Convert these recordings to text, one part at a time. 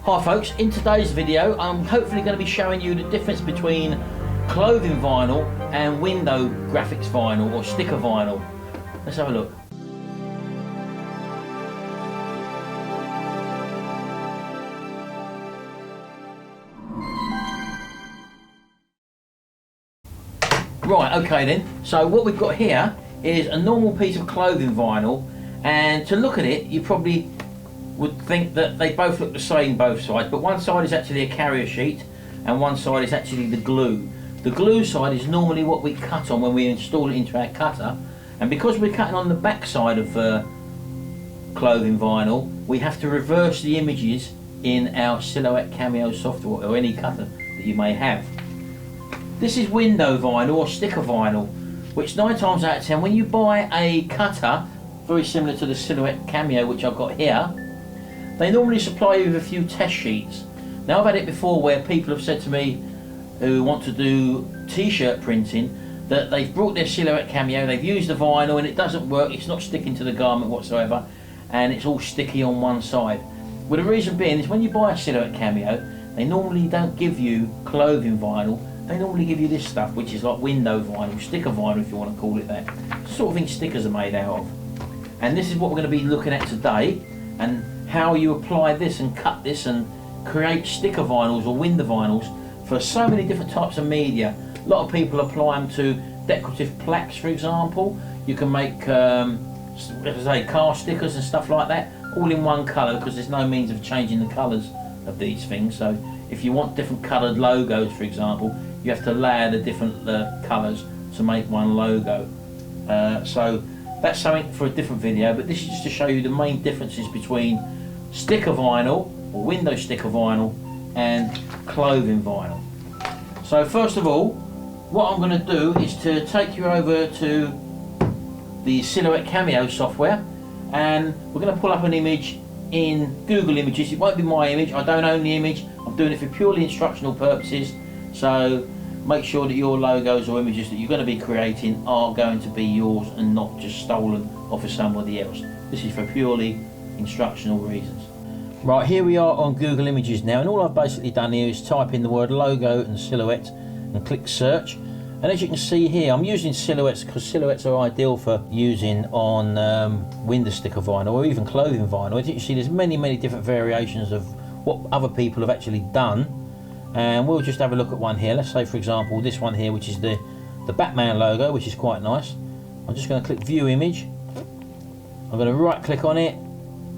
Hi folks, in today's video I'm hopefully going to be showing you the difference between clothing vinyl and window graphics vinyl or sticker vinyl. Let's have a look. Right, okay then, so what we've got here is a normal piece of clothing vinyl, and to look at it you probably would think that they both look the same both sides, but one side is actually a carrier sheet and one side is actually the glue. The glue side is normally what we cut on when we install it into our cutter, and because we're cutting on the back side of clothing vinyl, we have to reverse the images in our Silhouette Cameo software or any cutter that you may have. This is window vinyl or sticker vinyl, which 9 times out of 10 when you buy a cutter very similar to the Silhouette Cameo which I've got here, they normally supply you with a few test sheets. Now I've had it before where people have said to me who want to do t-shirt printing that they've brought their Silhouette Cameo, they've used the vinyl and it doesn't work, it's not sticking to the garment whatsoever, and it's all sticky on one side. Well, the reason being is when you buy a Silhouette Cameo, they normally don't give you clothing vinyl, they normally give you this stuff which is like window vinyl, sticker vinyl if you want to call it that. The sort of thing stickers are made out of. And this is what we're going to be looking at today, and how you apply this and cut this and create sticker vinyls or window vinyls for so many different types of media. A lot of people apply them to decorative plaques, for example. You can make as I say, car stickers and stuff like that, all in one colour, because there's no means of changing the colours of these things. So if you want different coloured logos, for example, you have to layer the different colours to make one logo. So that's something for a different video, but this is just to show you the main differences between sticker vinyl or window sticker vinyl and clothing vinyl. So first of all, what I'm going to do is to take you over to the Silhouette Cameo software, and we're going to pull up an image in Google Images. It won't be my image, I don't own the image, I'm doing it for purely instructional purposes, so make sure that your logos or images that you're going to be creating are going to be yours and not just stolen off of somebody else. This is for purely instructional reasons. Right, here we are on Google Images now, and all I've basically done here is type in the word logo and silhouette and click search. And as you can see here, I'm using silhouettes because silhouettes are ideal for using on window sticker vinyl or even clothing vinyl. As you can see, there's many different variations of what other people have actually done, and we'll just have a look at one here. Let's say for example this one here, which is the Batman logo, which is quite nice. I'm just going to click view image, I'm going to right click on it,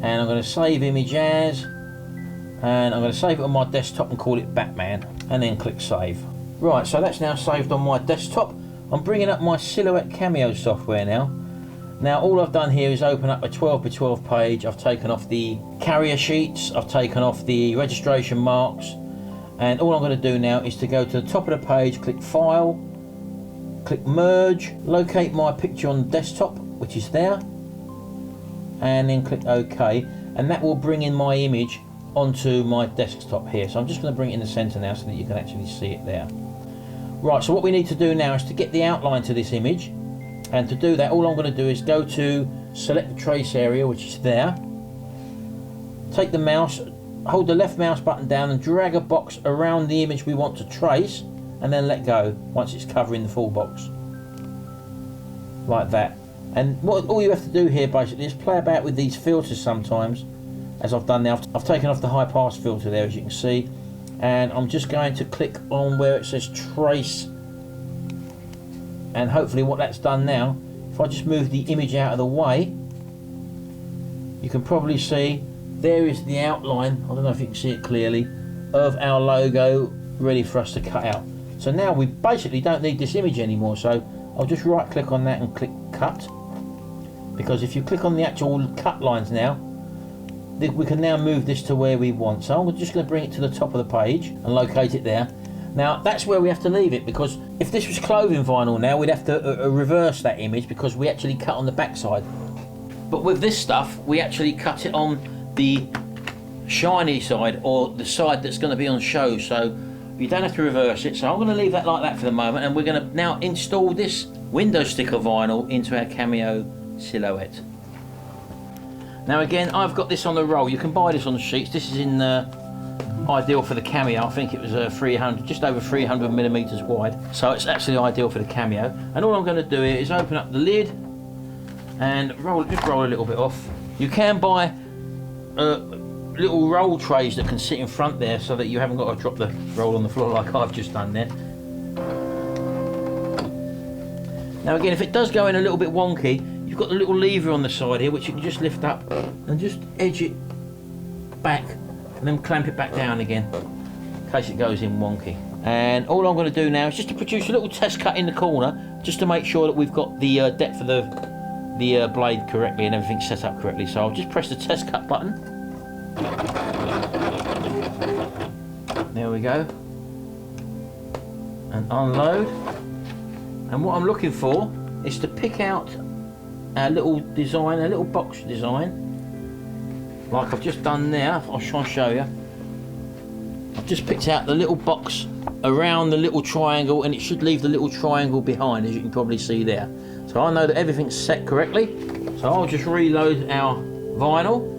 and I'm going to save image as, and I'm going to save it on my desktop and call it Batman, and then click save. Right, so that's now saved on my desktop. I'm bringing up my Silhouette Cameo software now. Now all I've done here is open up a 12x12 page. I've taken off the carrier sheets, I've taken off the registration marks, and all I'm going to do now is to go to the top of the page, click file, click merge, locate my picture on the desktop, which is there, and then click OK, and that will bring in my image onto my desktop here. So I'm just going to bring it in the center now so that you can actually see it there. Right, so what we need to do now is to get the outline to this image, and to do that all I'm going to do is go to select the trace area, which is there, take the mouse, hold the left mouse button down and drag a box around the image we want to trace, and then let go once it's covering the full box like that. And all you have to do here basically is play about with these filters sometimes, as I've done now. I've taken off the high pass filter there, as you can see, and I'm just going to click on where it says trace, and hopefully what that's done now, if I just move the image out of the way, you can probably see there is the outline, I don't know if you can see it clearly, of our logo ready for us to cut out. So now we basically don't need this image anymore, so I'll just right click on that and click cut, because if you click on the actual cut lines now, we can now move this to where we want. So I'm just going to bring it to the top of the page and locate it there. Now that's where we have to leave it, because if this was clothing vinyl now we'd have to reverse that image, because we actually cut on the back side. But with this stuff we actually cut it on the shiny side, or the side that's going to be on show, so you don't have to reverse it. So I'm going to leave that like that for the moment, and we're going to now install this window sticker vinyl into our Cameo Silhouette. Now again, I've got this on the roll. You can buy this on the sheets. This is in ideal for the Cameo. I think it was 300, just over 300 millimeters wide. So it's actually ideal for the Cameo. And all I'm going to do here is open up the lid and just roll a little bit off. You can buy little roll trays that can sit in front there so that you haven't got to drop the roll on the floor like I've just done there. Now again, if it does go in a little bit wonky, you've got the little lever on the side here which you can just lift up and just edge it back and then clamp it back down again in case it goes in wonky. And all I'm going to do now is just to produce a little test cut in the corner just to make sure that we've got the depth of the blade correctly and everything set up correctly. So I'll just press the test cut button. There we go. And unload. And what I'm looking for is to pick out a little design, a little box design, like I've just done there. I'll try and show you. I've just picked out the little box around the little triangle, and it should leave the little triangle behind, as you can probably see there. So I know that everything's set correctly. So I'll just reload our vinyl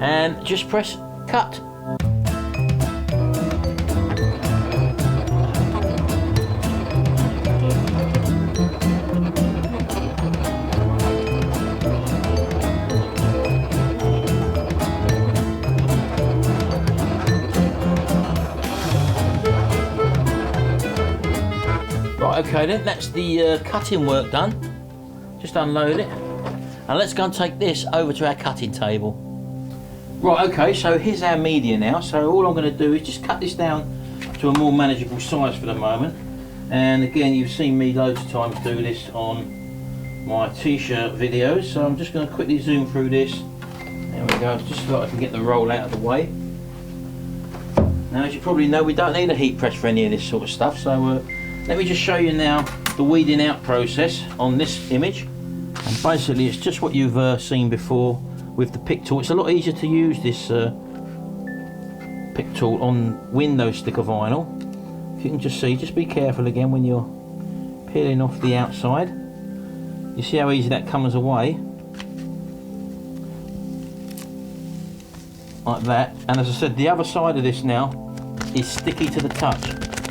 and just press cut. Right, okay then, that's the cutting work done. Just unload it. And let's go and take this over to our cutting table. Right, okay, so here's our media now. So all I'm going to do is just cut this down to a more manageable size for the moment. And again, you've seen me loads of times do this on my t-shirt videos. So I'm just going to quickly zoom through this. There we go, just so I can get the roll out of the way. Now, as you probably know, we don't need a heat press for any of this sort of stuff. So let me just show you now the weeding out process on this image. And basically it's just what you've seen before with the pick tool. It's a lot easier to use this pick tool on window sticker vinyl. If you can just see, just be careful again when you're peeling off the outside. You see how easy that comes away? Like that. And as I said, the other side of this now is sticky to the touch.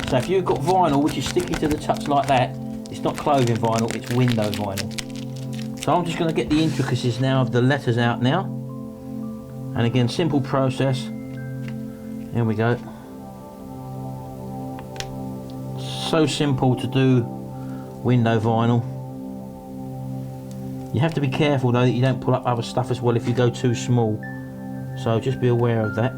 So if you've got vinyl which is sticky to the touch like that, it's not clothing vinyl, it's window vinyl. So I'm just going to get the intricacies now of the letters out now. And again, simple process. Here we go. So simple to do window vinyl. You have to be careful though that you don't pull up other stuff as well if you go too small. So just be aware of that.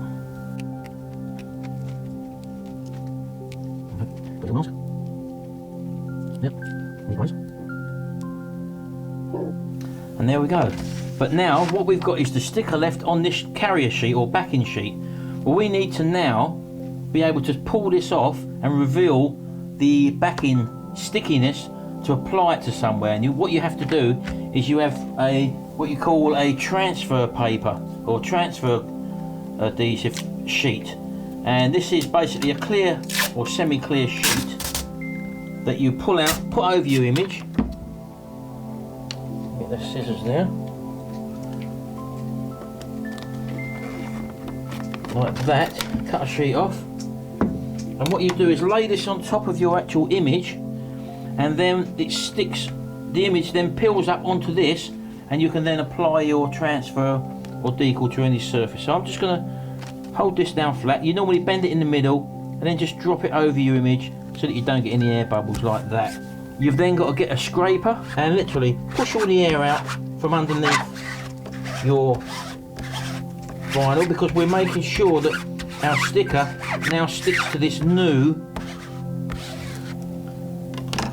And there we go. But now what we've got is the sticker left on this carrier sheet or backing sheet. Well, we need to now be able to pull this off and reveal the backing stickiness to apply it to somewhere. And what you have to do is you have what you call a transfer paper or transfer adhesive sheet. And this is basically a clear or semi-clear sheet that you pull out, put over your image. Get the scissors there. Like that, cut a sheet off. And what you do is lay this on top of your actual image, and then it sticks, the image then peels up onto this, and you can then apply your transfer or decal to any surface. So I'm just going to hold this down flat. You normally bend it in the middle and then just drop it over your image so that you don't get any air bubbles like that. You've then got to get a scraper and literally push all the air out from underneath your vinyl, because we're making sure that our sticker now sticks to this new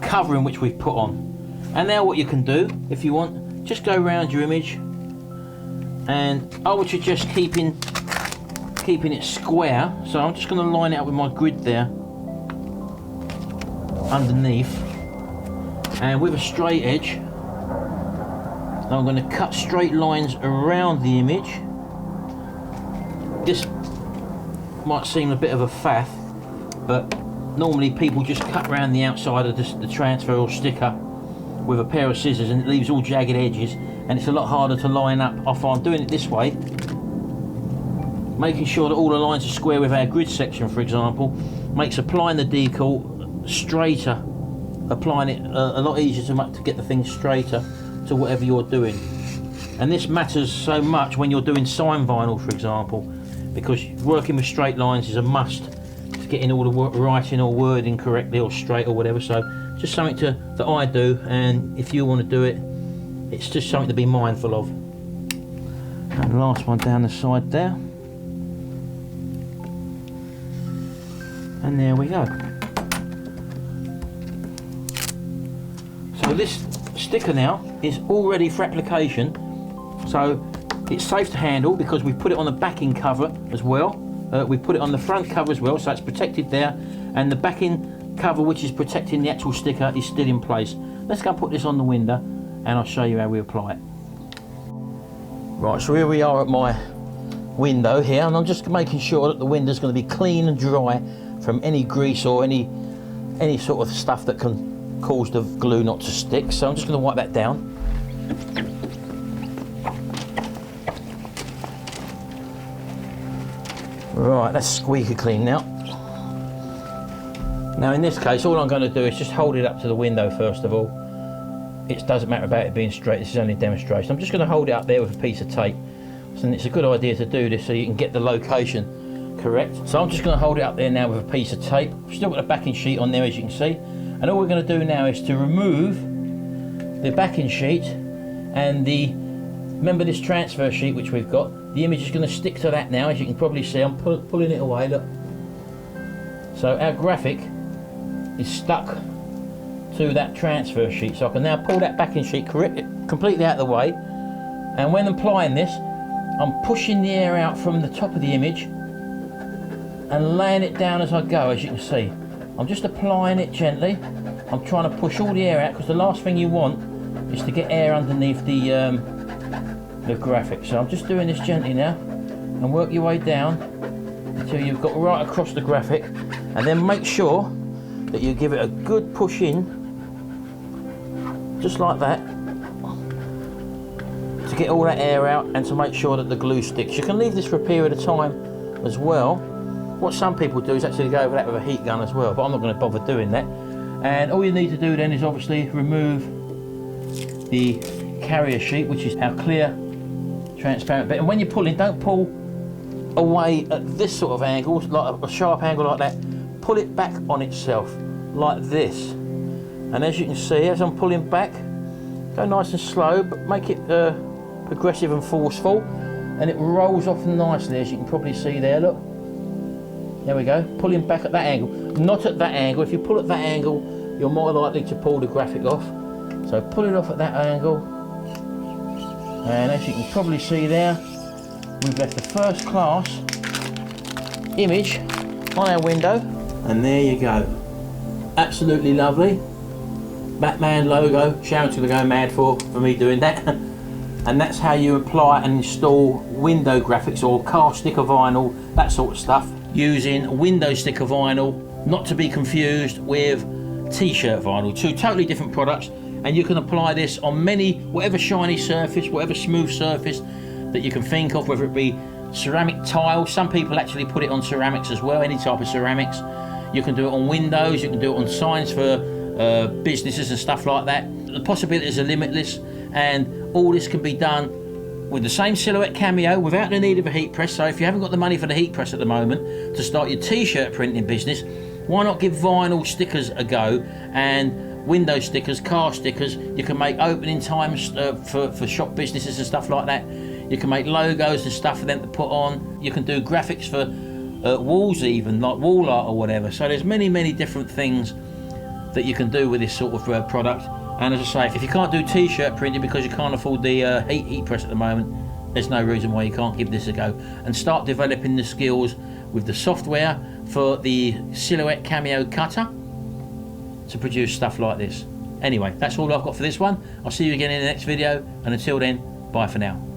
covering which we've put on. And now what you can do, if you want, just go around your image, and I would suggest keeping it square. So I'm just going to line it up with my grid there underneath, and with a straight edge I'm going to cut straight lines around the image. This might seem a bit of a faff, but normally people just cut around the outside of the transfer or sticker with a pair of scissors, and it leaves all jagged edges, and it's a lot harder to line up. I find doing it this way making sure that all the lines are square with our grid section, for example, makes applying the decal straighter, applying it a lot easier to get the thing straighter to whatever you're doing. And this matters so much when you're doing sign vinyl, for example, because working with straight lines is a must to getting all the writing or wording correctly or straight or whatever. So just something that I do, and if you want to do it, it's just something to be mindful of. And last one down the side there. And there we go. So this sticker now is all ready for application. So it's safe to handle because we've put it on the backing cover as well. We've put it on the front cover as well, so it's protected there. And the backing cover, which is protecting the actual sticker, is still in place. Let's go and put this on the window and I'll show you how we apply it. Right, so here we are at my window here, and I'm just making sure that the window's going to be clean and dry from any grease or any sort of stuff that can cause the glue not to stick. So I'm just going to wipe that down. Right, that's squeaky clean now. Now in this case, all I'm going to do is just hold it up to the window first of all. It doesn't matter about it being straight, this is only a demonstration. I'm just going to hold it up there with a piece of tape. So it's a good idea to do this so you can get the location correct. So I'm just going to hold it up there now with a piece of tape. Still got the backing sheet on there, as you can see. And all we're going to do now is to remove the backing sheet and remember this transfer sheet which we've got. The image is going to stick to that now, as you can probably see. I'm pulling it away, look. So our graphic is stuck to that transfer sheet. So I can now pull that backing sheet completely out of the way. And when applying this, I'm pushing the air out from the top of the image and laying it down as I go, as you can see. I'm just applying it gently. I'm trying to push all the air out because the last thing you want is to get air underneath the graphic. So I'm just doing this gently now, and work your way down until you've got right across the graphic, and then make sure that you give it a good push in, just like that, to get all that air out and to make sure that the glue sticks. You can leave this for a period of time as well. What some people do is actually go over that with a heat gun as well, but I'm not going to bother doing that. And all you need to do then is obviously remove the carrier sheet, which is our clear transparent bit. And when you're pulling, don't pull away at this sort of angle, like a sharp angle like that. Pull it back on itself like this. And as you can see, as I'm pulling back, go nice and slow, but make it progressive and forceful, and it rolls off nicely, as you can probably see there. Look, there we go, pulling back at that angle, not at that angle. If you pull at that angle, you're more likely to pull the graphic off. So pull it off at that angle, and as you can probably see there, we've left the first class image on our window, and there you go. Absolutely lovely. Batman logo. Sharon's going to go mad for me doing that. And that's how you apply and install window graphics or car sticker vinyl, that sort of stuff, using window sticker vinyl, not to be confused with t-shirt vinyl. Two totally different products, and you can apply this on whatever shiny surface, whatever smooth surface that you can think of, whether it be ceramic tile. Some people actually put it on ceramics as well, any type of ceramics. You can do it on windows, you can do it on signs for businesses and stuff like that. The possibilities are limitless, and all this can be done with the same silhouette Cameo without the need of a heat press. So if you haven't got the money for the heat press at the moment to start your t-shirt printing business, why not give vinyl stickers a go, and window stickers, car stickers. You can make opening times for shop businesses and stuff like that. You can make logos and stuff for them to put on. You can do graphics for walls, even like wall art or whatever. So there's many different things that you can do with this sort of product. And as I say, if you can't do t-shirt printing because you can't afford the heat press at the moment, there's no reason why you can't give this a go and start developing the skills with the software for the Silhouette Cameo cutter to produce stuff like this. Anyway, that's all I've got for this one. I'll see you again in the next video, and until then, bye for now.